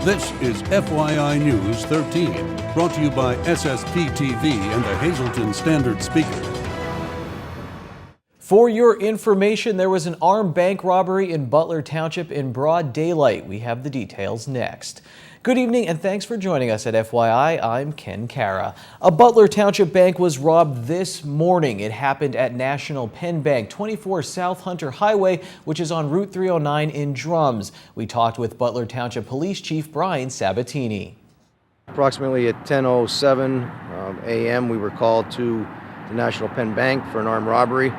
This is FYI News 13, brought to you by SSPTV and the Hazleton Standard Speaker. For your information, there was an armed bank robbery in Butler Township in broad daylight. We have the details next. Good evening and thanks for joining us at FYI. I'm Ken Cara. A Butler Township bank was robbed this morning. It happened at National Penn Bank, 24 South Hunter Highway, which is on Route 309 in Drums. We talked with Butler Township Police Chief Brian Sabatini. Approximately at 10:07 a.m. we were called to the National Penn Bank for an armed robbery.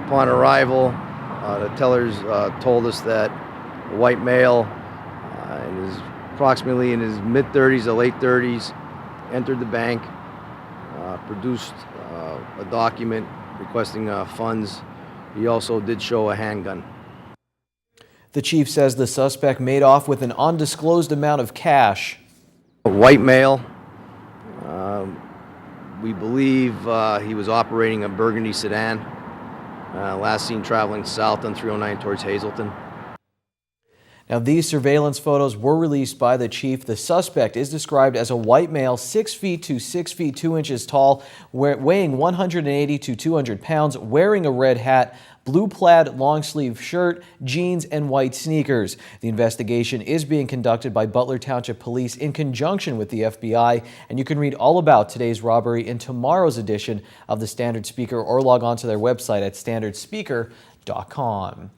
Upon arrival, the tellers told us that a white male approximately in his mid-30s to late 30s entered the bank, produced a document requesting funds. He also did show a handgun. The chief says the suspect made off with an undisclosed amount of cash. A white male. We believe he was operating a burgundy sedan, last seen traveling south on 309 towards Hazleton. Now, these surveillance photos were released by the chief. The suspect is described as a white male, 6 feet to 6 feet 2 inches tall, weighing 180 to 200 pounds, wearing a red hat, blue plaid long sleeve shirt, jeans, and white sneakers. The investigation is being conducted by Butler Township Police in conjunction with the FBI, and you can read all about today's robbery in tomorrow's edition of the Standard Speaker or log on to their website at standardspeaker.com.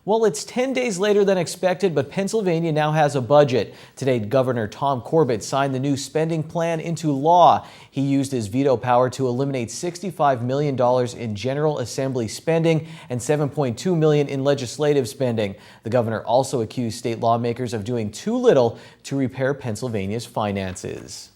Well, it's 10 days later than expected, but Pennsylvania now has a budget. Today, Governor Tom Corbett signed the new spending plan into law. He used his veto power to eliminate $65 million in General Assembly spending and $7.2 million in legislative spending. The governor also accused state lawmakers of doing too little to repair Pennsylvania's finances.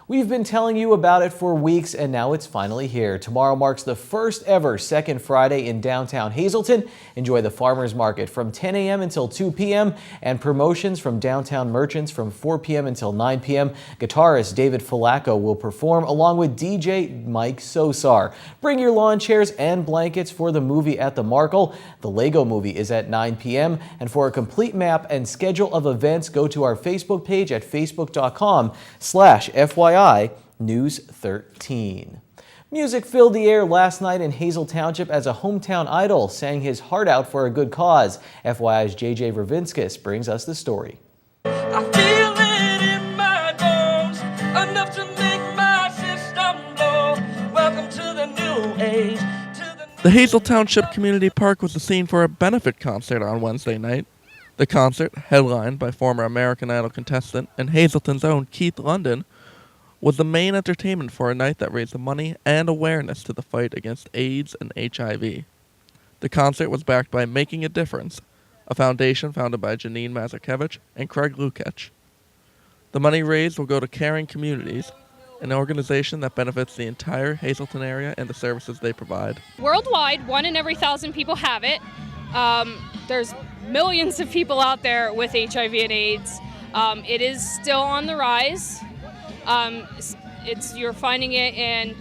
We've been telling you about it for weeks, and now it's finally here. Tomorrow marks the first ever Second Friday in downtown Hazleton. Enjoy the farmers market from 10 a.m. until 2 p.m. and promotions from downtown merchants from 4 p.m. until 9 p.m. Guitarist David Falaco will perform along with DJ Mike Sosar. Bring your lawn chairs and blankets for the movie at the Markle. The Lego movie is at 9 p.m. And for a complete map and schedule of events, go to our Facebook page at facebook.com/FYI News 13. Music filled the air last night in Hazel Township as a hometown idol sang his heart out for a good cause. FYI's JJ Vervinskis brings us the story. I feel it in my bones, enough to make my system blow. Welcome to the new age. The Hazel Township Community Park was the scene for a benefit concert on Wednesday night. The concert, headlined by former American Idol contestant and Hazleton's own Keith London, was the main entertainment for a night that raised money and awareness to the fight against AIDS and HIV. The concert was backed by Making a Difference, a foundation founded by Janine Mazurkevich and Craig Lukech. The money raised will go to Caring Communities, an organization that benefits the entire Hazleton area and the services they provide. Worldwide, 1 in every 1,000 people have it. There's millions of people out there with HIV and AIDS. It is still on the rise. You're finding it in,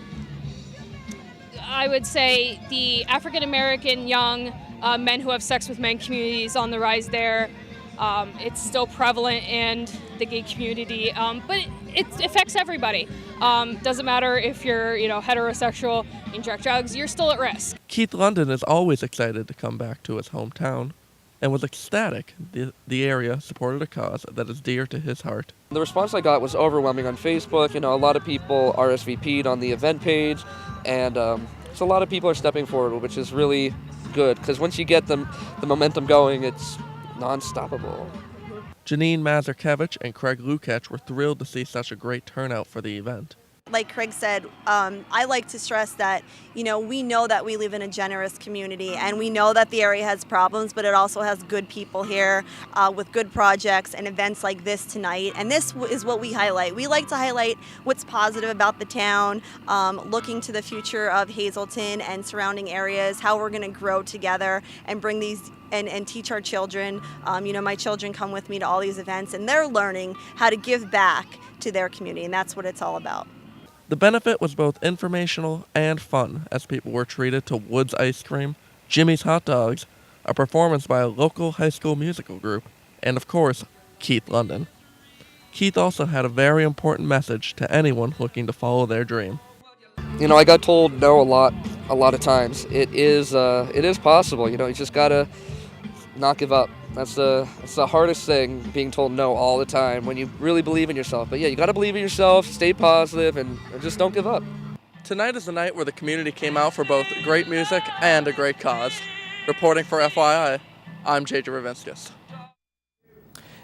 I would say, the African American young men who have sex with men communities on the rise there. It's still prevalent in the gay community, but it affects everybody. Doesn't matter if you're, heterosexual, inject drugs, you're still at risk. Keith London is always excited to come back to his hometown and was ecstatic the area supported a cause that is dear to his heart. The response I got was overwhelming on Facebook. A lot of people RSVP'd on the event page, and so a lot of people are stepping forward, which is really good, because once you get the momentum going, it's non-stoppable. Janine Mazurkevich and Craig Lukech were thrilled to see such a great turnout for the event. Like Craig said, I like to stress that, we know that we live in a generous community, and we know that the area has problems, but it also has good people here with good projects and events like this tonight. And this is what we highlight. We like to highlight what's positive about the town, looking to the future of Hazleton and surrounding areas, how we're going to grow together and bring these and teach our children. My children come with me to all these events, and they're learning how to give back to their community, and that's what it's all about. The benefit was both informational and fun, as people were treated to Woods ice cream, Jimmy's hot dogs, a performance by a local high school musical group, and of course, Keith London. Keith also had a very important message to anyone looking to follow their dream. You know, I got told no a lot of times. It is possible. You know, you just gotta not give up. That's the hardest thing, being told no all the time when you really believe in yourself. But yeah, you gotta believe in yourself, stay positive, and just don't give up. Tonight is the night where the community came out for both great music and a great cause. Reporting for FYI, I'm JJ Ravinskas.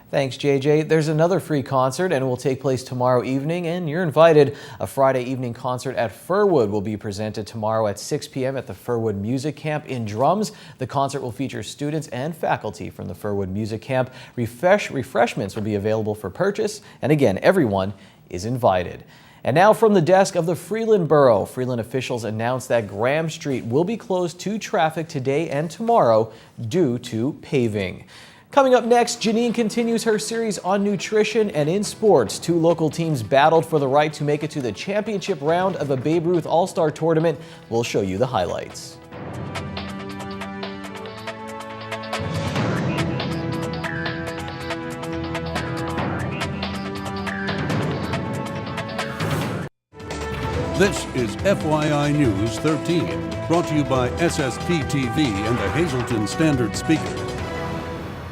Thanks, JJ. There's another free concert, and it will take place tomorrow evening, and you're invited. A Friday evening concert at Furwood will be presented tomorrow at 6 p.m. at the Furwood Music Camp in Drums. The concert will feature students and faculty from the Furwood Music Camp. Refreshments will be available for purchase, and again, everyone is invited. And now from the desk of the Freeland Borough, Freeland officials announced that Graham Street will be closed to traffic today and tomorrow due to paving. Coming up next, Janine continues her series on nutrition, and in sports, two local teams battled for the right to make it to the championship round of a Babe Ruth All-Star Tournament. We'll show you the highlights. This is FYI News 13, brought to you by SSPTV and the Hazleton Standard Speaker.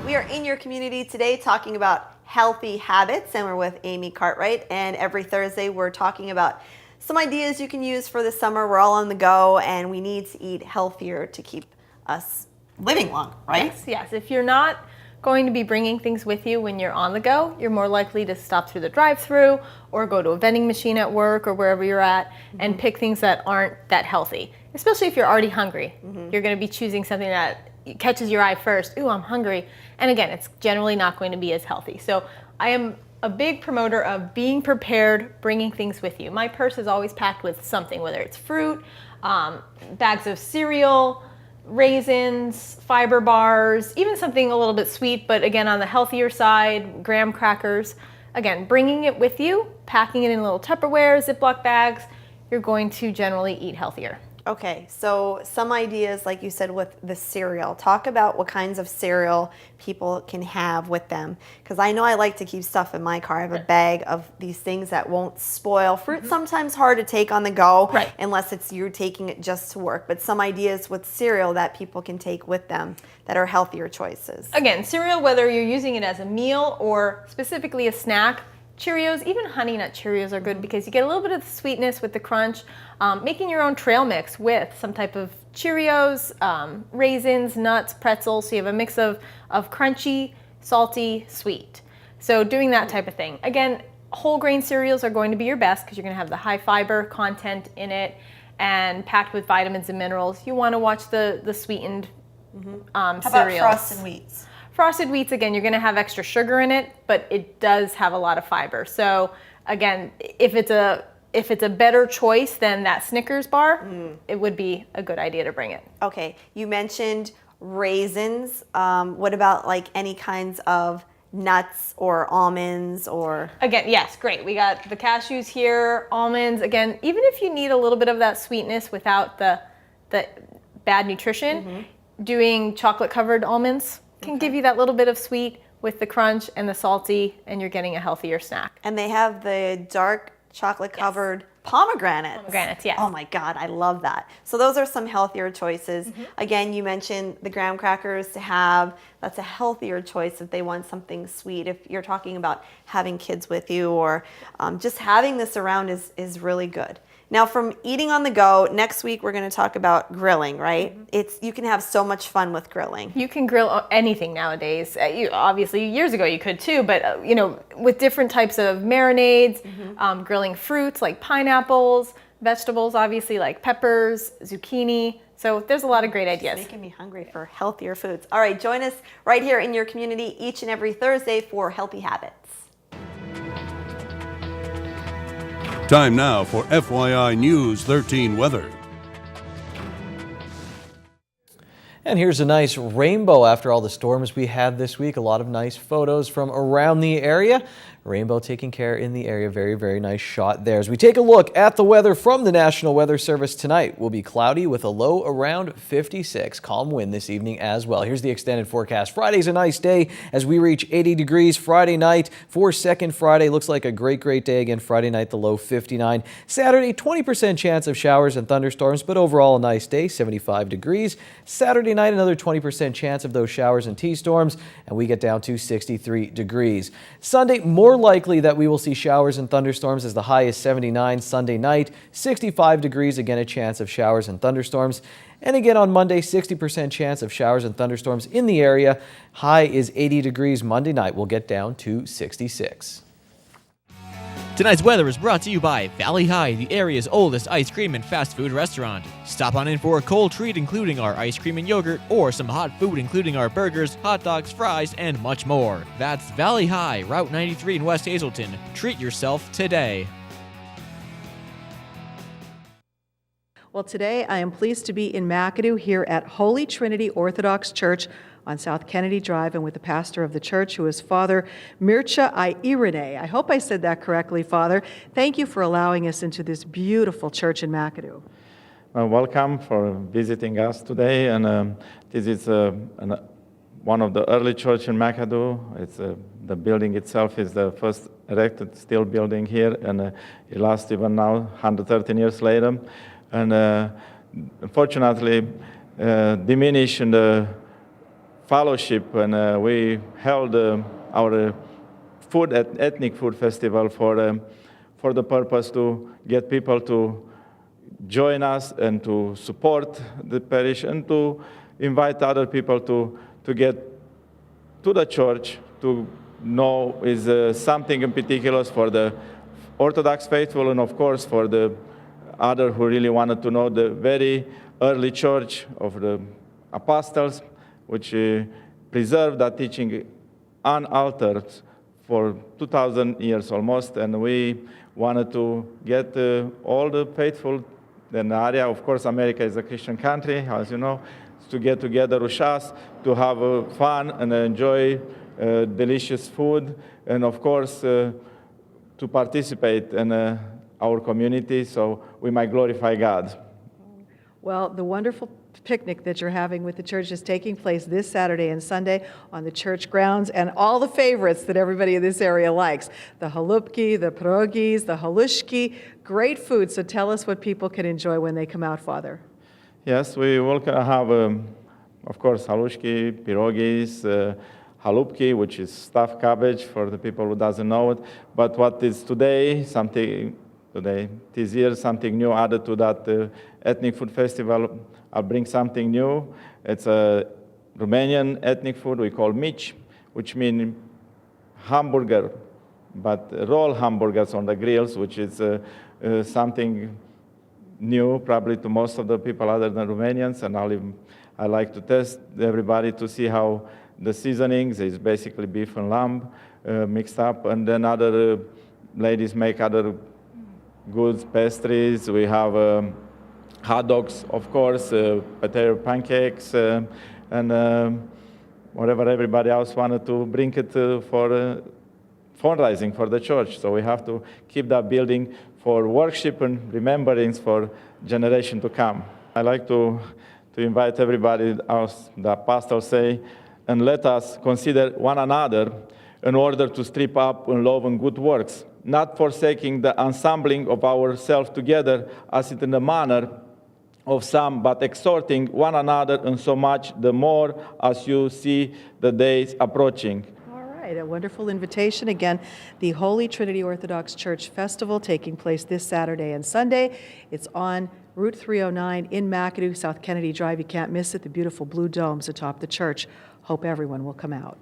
We are in your community today talking about healthy habits, and we're with Amy Cartwright. And every Thursday we're talking about some ideas you can use for the summer. We're all on the go, and we need to eat healthier to keep us living long, right? Yes. If you're not going to be bringing things with you when you're on the go, you're more likely to stop through the drive-through or go to a vending machine at work or wherever you're at and pick things that aren't that healthy, especially if you're already hungry. You're going to be choosing something that catches your eye first. Ooh, I'm hungry. And again, it's generally not going to be as healthy. So I am a big promoter of being prepared, bringing things with you. My purse is always packed with something, whether it's fruit, bags of cereal, raisins, fiber bars, even something a little bit sweet, but again, on the healthier side, graham crackers. Again, bringing it with you, packing it in little Tupperware, Ziploc bags, you're going to generally eat healthier. Okay, so some ideas, like you said, with the cereal. Talk about what kinds of cereal people can have with them. Because I know I like to keep stuff in my car. I have a bag of these things that won't spoil. Fruit's sometimes hard to take on the go, unless it's you taking it just to work. But some ideas with cereal that people can take with them that are healthier choices. Again, cereal, whether you're using it as a meal or specifically a snack, Cheerios, even Honey Nut Cheerios are good because you get a little bit of the sweetness with the crunch. Making your own trail mix with some type of Cheerios, raisins, nuts, pretzels, so you have a mix of crunchy, salty, sweet. So doing that type of thing. Again, whole grain cereals are going to be your best because you're going to have the high fiber content in it and packed with vitamins and minerals. You want to watch the sweetened How cereals. about Frosted Wheats? Frosted Wheats, again, you're going to have extra sugar in it, but it does have a lot of fiber. So again, if it's a better choice than that Snickers bar, it would be a good idea to bring it. Okay, you mentioned raisins. What about like any kinds of nuts or almonds or? Again, yes, great. We got the cashews here, almonds. Again, even if you need a little bit of that sweetness without the bad nutrition, doing chocolate covered almonds can give you that little bit of sweet with the crunch and the salty, and you're getting a healthier snack. And they have the dark chocolate covered pomegranates. Pomegranates, yes. Oh my God, I love that. So those are some healthier choices. Again, you mentioned the graham crackers to have. That's a healthier choice if they want something sweet. If you're talking about having kids with you or just having this around is really good. Now, from eating on the go, next week we're going to talk about grilling, right? You can have so much fun with grilling. You can grill anything nowadays. Obviously, years ago you could too, but with different types of marinades, grilling fruits like pineapples, vegetables obviously like peppers, zucchini. So there's a lot of great ideas. It's making me hungry for healthier foods. All right, join us right here in your community each and every Thursday for Healthy Habits. Time now for FYI News 13 weather. And here's a nice rainbow after all the storms we had this week. A lot of nice photos from around the area. Rainbow taking care in the area. Very, very nice shot there. As we take a look at the weather from the National Weather Service tonight, will be cloudy with a low around 56. Calm wind this evening as well. Here's the extended forecast. Friday's a nice day as we reach 80 degrees Friday night. For second Friday, looks like a great day again. Friday night, the low 59. Saturday, 20% chance of showers and thunderstorms, but overall a nice day, 75 degrees. Saturday night, another 20% chance of those showers and T-storms, and we get down to 63 degrees. Sunday, more likely that we will see showers and thunderstorms as the high is 79 Sunday night, 65 degrees, again a chance of showers and thunderstorms. And again on Monday, 60% chance of showers and thunderstorms in the area. High is 80 degrees. Monday night will get down to 66. Tonight's weather is brought to you by Valley High, the area's oldest ice cream and fast food restaurant. Stop on in for a cold treat including our ice cream and yogurt, or some hot food including our burgers, hot dogs, fries, and much more. That's Valley High, Route 93 in West Hazelton. Treat yourself today. Well, today I am pleased to be in McAdoo here at Holy Trinity Orthodox Church on South Kennedy Drive, and with the pastor of the church, who is Father Mircea Irene. I hope I said that correctly, Father. Thank you for allowing us into this beautiful church in McAdoo. Well, welcome for visiting us today, and this is one of the early church in McAdoo. It's the building itself is the first erected steel building here, and it lasts even now, 113 years later. And unfortunately, diminished in the fellowship, and we held our ethnic food festival for the purpose to get people to join us and to support the parish and to invite other people to get to the church to know is something in particular for the Orthodox faithful, and of course for the other who really wanted to know the very early church of the apostles, which preserved that teaching unaltered for 2,000 years almost. And we wanted to get all the faithful in the area. Of course, America is a Christian country, as you know, to get together with us, to have fun and enjoy delicious food, and of course, to participate in our community so we might glorify God. Well, the wonderful picnic that you're having with the church is taking place this Saturday and Sunday on the church grounds, and all the favorites that everybody in this area likes. The halupki, the pierogis, the halushki, great food. So tell us what people can enjoy when they come out, Father. Yes, we will have, of course, halushki, pierogis, halupki, which is stuffed cabbage for the people who doesn't know it. But what is this year, something new added to that ethnic food festival. I'll bring something new. It's a Romanian ethnic food we call mici, which means hamburger, but roll hamburgers on the grills, which is something new probably to most of the people other than Romanians. And I like to test everybody to see how the seasonings is basically beef and lamb mixed up, and then other ladies make other goods, pastries. We have hot dogs, of course, potato pancakes, and whatever everybody else wanted to bring it for fundraising for the church. So we have to keep that building for worship and remembrance for generation to come. I like to invite everybody, as the apostles say, and let us consider one another in order to strip up in love and good works, not forsaking the ensembling of ourselves together as in the manner of some, but exhorting one another, and so much the more as you see the days approaching. All right, a wonderful invitation. Again, the Holy Trinity Orthodox Church Festival taking place this Saturday and Sunday. It's on Route 309 in McAdoo, South Kennedy Drive. You can't miss it. The beautiful blue domes atop the church. Hope everyone will come out.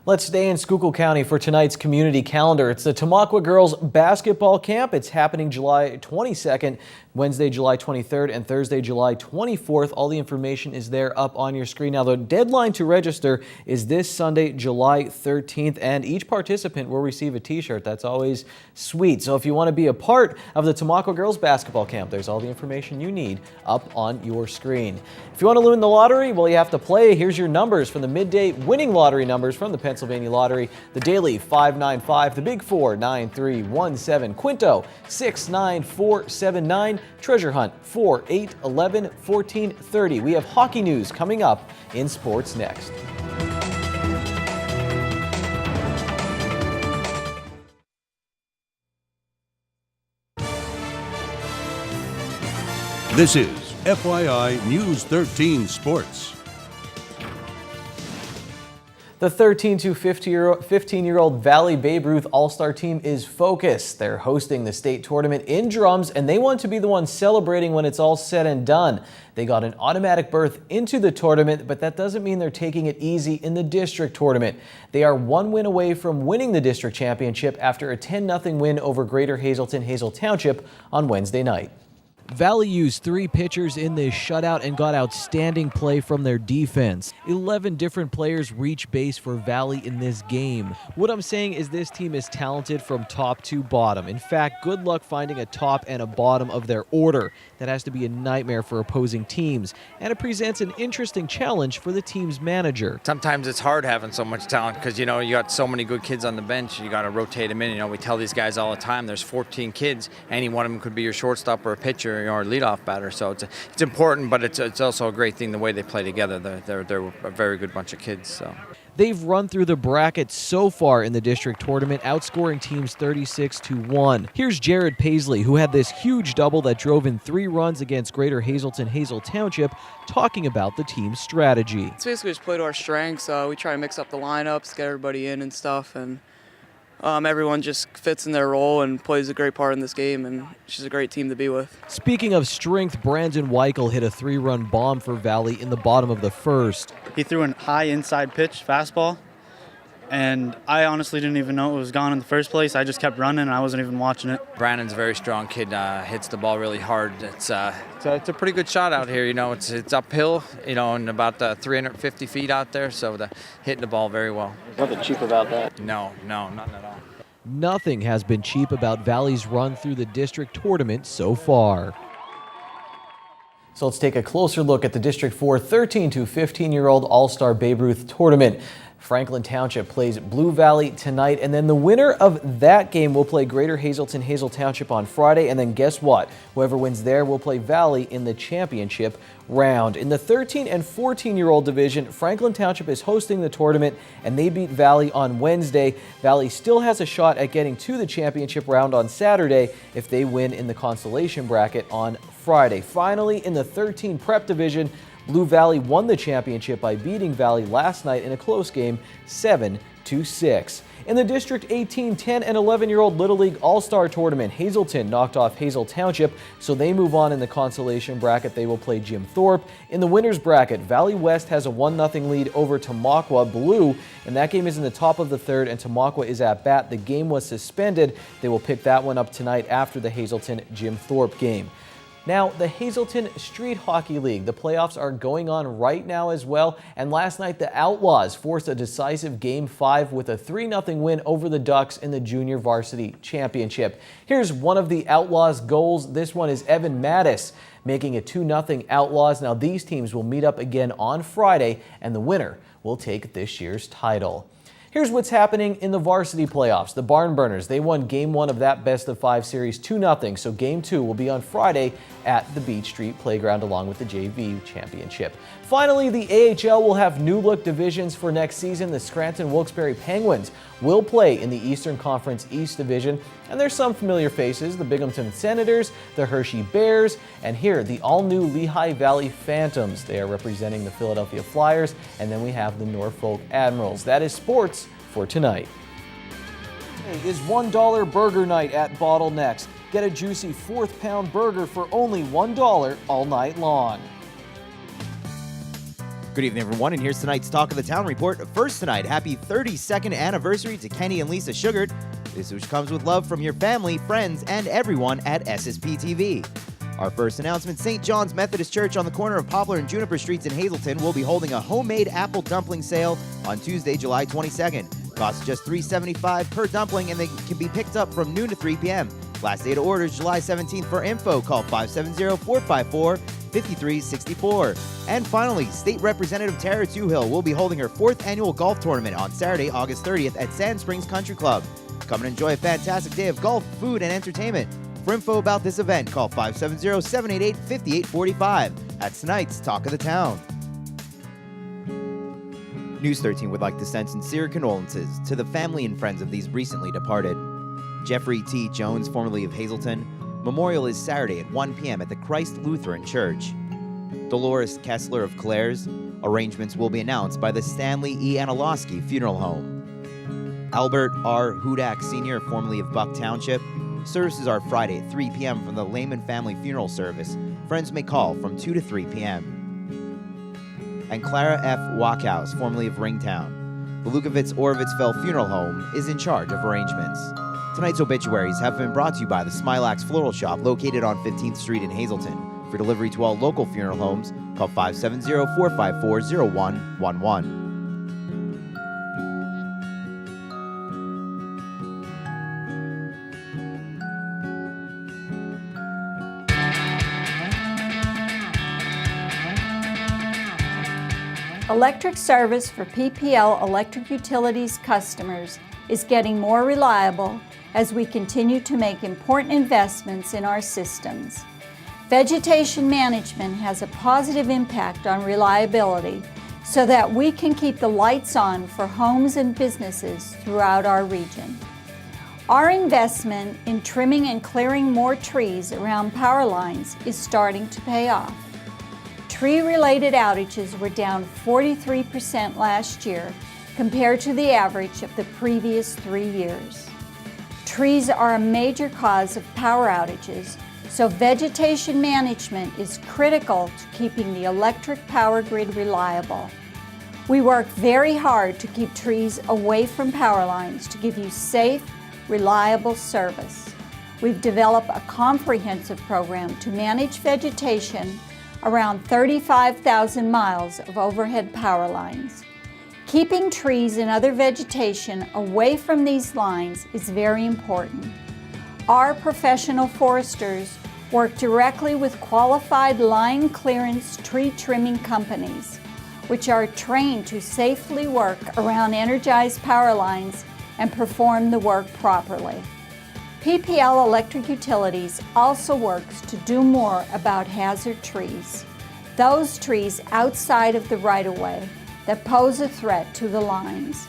Let's stay in Schuylkill County for tonight's community calendar. It's the Tamaqua Girls Basketball Camp. It's happening July 22nd, Wednesday, July 23rd, and Thursday, July 24th. All the information is there up on your screen. Now, the deadline to register is this Sunday, July 13th, and each participant will receive a t-shirt. That's always sweet. So if you want to be a part of the Tamaqua Girls Basketball Camp, there's all the information you need up on your screen. If you want to win the lottery, well, you have to play. Here's your numbers from the midday winning lottery numbers from the Pennsylvania Lottery. The Daily 595, the Big 4 9317, Quinto 69479, Treasure Hunt 4811 1430. We have hockey news coming up in sports next. This is FYI News 13 Sports. The 13 to 15-year-old Valley Babe Ruth All-Star team is focused. They're hosting the state tournament in Drums, and they want to be the ones celebrating when it's all said and done. They got an automatic berth into the tournament, but that doesn't mean they're taking it easy in the district tournament. They are one win away from winning the district championship after a 10-0 win over Greater Hazel Township on Wednesday night. Valley used 3 pitchers in this shutout and got outstanding play from their defense. 11 different players reached base for Valley in this game. What I'm saying is this team is talented from top to bottom. In fact, good luck finding a top and a bottom of their order. That has to be a nightmare for opposing teams, and it presents an interesting challenge for the team's manager. Sometimes it's hard having so much talent because, you got so many good kids on the bench. You got to rotate them in. We tell these guys all the time there's 14 kids. Any one of them could be your shortstop or a pitcher or a leadoff batter. So it's important, but it's also a great thing the way they play together. They're a very good bunch of kids. So. They've run through the bracket so far in the district tournament, outscoring teams 36-1. Here's Jared Paisley, who had this huge double that drove in 3 runs against Greater Hazel Township, talking about the team's strategy. It's basically just play to our strengths. We try to mix up the lineups, get everybody in and stuff, and everyone just fits in their role and plays a great part in this game, and she's a great team to be with. Speaking of strength, Brandon Weichel hit a 3-run bomb for Valley in the bottom of the first. He threw a high inside pitch fastball, and I honestly didn't even know it was gone in the first place. I just kept running and I wasn't even watching it. Brandon's a very strong kid, hits the ball really hard. It's a pretty good shot out here. It's uphill, and about 350 feet out there, so hitting the ball very well. There's nothing cheap about that. No, nothing at all. Nothing has been cheap about Valley's run through the district tournament so far. So let's take a closer look at the District 4 13 to 15-year-old All-Star Babe Ruth tournament. Franklin Township plays Blue Valley tonight, and then the winner of that game will play Greater Hazel Township on Friday, and then guess what? Whoever wins there will play Valley in the championship round. In the 13 and 14-year-old division, Franklin Township is hosting the tournament, and they beat Valley on Wednesday. Valley still has a shot at getting to the championship round on Saturday if they win in the consolation bracket on Friday. Finally, in the 13 prep division, Blue Valley won the championship by beating Valley last night in a close game 7-6. In the District 18, 10 and 11-year-old Little League All-Star Tournament, Hazelton knocked off Hazel Township, so they move on in the consolation bracket. They will play Jim Thorpe. In the winners bracket, Valley West has a 1-0 lead over Tamaqua Blue, and that game is in the top of the third, and Tamaqua is at bat. The game was suspended. They will pick that one up tonight after the Hazelton Jim Thorpe game. Now, the Hazelton Street Hockey League, the playoffs are going on right now as well, and last night the Outlaws forced a decisive Game 5 with a 3-0 win over the Ducks in the Junior Varsity Championship. Here's one of the Outlaws' goals. This one is Evan Mattis making it 2-0 Outlaws. Now, these teams will meet up again on Friday, and the winner will take this year's title. Here's what's happening in the varsity playoffs. The Barn Burners, they won Game 1 of that best-of-5 series 2-0, so Game 2 will be on Friday at the Beach Street Playground along with the JV Championship. Finally, the AHL will have new-look divisions for next season. The Scranton Wilkes-Barre Penguins will play in the Eastern Conference East Division, and there's some familiar faces, the Binghamton Senators, the Hershey Bears, and here, the all-new Lehigh Valley Phantoms. They are representing the Philadelphia Flyers, and then we have the Norfolk Admirals. That is sports for tonight. Is $1 burger night at Bottlenecks. Get a juicy 4th pound burger for only $1 all night long. Good evening, everyone, and here's tonight's Talk of the Town report. First tonight, happy 32nd anniversary to Kenny and Lisa Sugart. This which comes with love from your family, friends, and everyone at SSPTV. Our first announcement, St. John's Methodist Church on the corner of Poplar and Juniper Streets in Hazleton will be holding a homemade apple dumpling sale on Tuesday, July 22nd. Costs just $3.75 per dumpling, and they can be picked up from noon to 3 p.m. Last day to order is July 17th. For info, call 570-454-5364. And finally, State Representative Tara Toohill will be holding her 4th annual golf tournament on Saturday, August 30th at Sand Springs Country Club. Come and enjoy a fantastic day of golf, food, and entertainment. For info about this event, call 570-788-5845. That's tonight's Talk of the Town. News 13 would like to send sincere condolences to the family and friends of these recently departed. Jeffrey T. Jones, formerly of Hazleton. Memorial is Saturday at 1 p.m. at the Christ Lutheran Church. Dolores Kessler of Clares. Arrangements will be announced by the Stanley E. Anilowski Funeral Home. Albert R. Hudak Sr., formerly of Buck Township. Services are Friday at 3 p.m. from the Lehman Family Funeral Service. Friends may call from 2 to 3 p.m. And Clara F. Walkhouse, formerly of Ringtown. The Lukavitz-Orovitsfeld Funeral Home is in charge of arrangements. Tonight's obituaries have been brought to you by the Smilax Floral Shop located on 15th Street in Hazleton. For delivery to all local funeral homes, call 570-454-0111. Electric service for PPL Electric Utilities customers is getting more reliable as we continue to make important investments in our systems. Vegetation management has a positive impact on reliability so that we can keep the lights on for homes and businesses throughout our region. Our investment in trimming and clearing more trees around power lines is starting to pay off. Tree-related outages were down 43% last year compared to the average of the previous 3 years. Trees are a major cause of power outages, so vegetation management is critical to keeping the electric power grid reliable. We work very hard to keep trees away from power lines to give you safe, reliable service. We've developed a comprehensive program to manage vegetation around 35,000 miles of overhead power lines. Keeping trees and other vegetation away from these lines is very important. Our professional foresters work directly with qualified line clearance tree trimming companies, which are trained to safely work around energized power lines and perform the work properly. PPL Electric Utilities also works to do more about hazard trees, those trees outside of the right-of-way that pose a threat to the lines.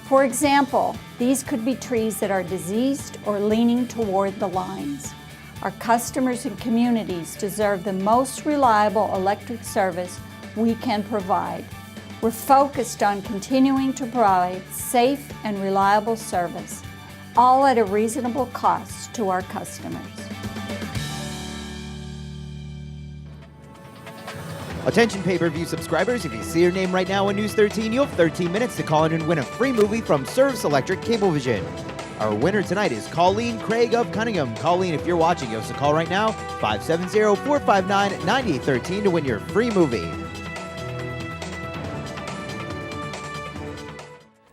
For example, these could be trees that are diseased or leaning toward the lines. Our customers and communities deserve the most reliable electric service we can provide. We're focused on continuing to provide safe and reliable service, all at a reasonable cost to our customers. Attention pay-per-view subscribers, if you see your name right now on News 13, you have 13 minutes to call in and win a free movie from Service Electric Cablevision. Our winner tonight is Colleen Craig of Cunningham. Colleen, if you're watching, give us a call right now, 570-459-9813 to win your free movie.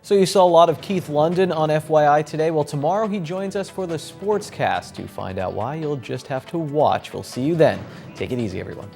So you saw a lot of Keith London on FYI today. Well, tomorrow he joins us for the Sportscast. To find out why, you'll just have to watch. We'll see you then. Take it easy, everyone.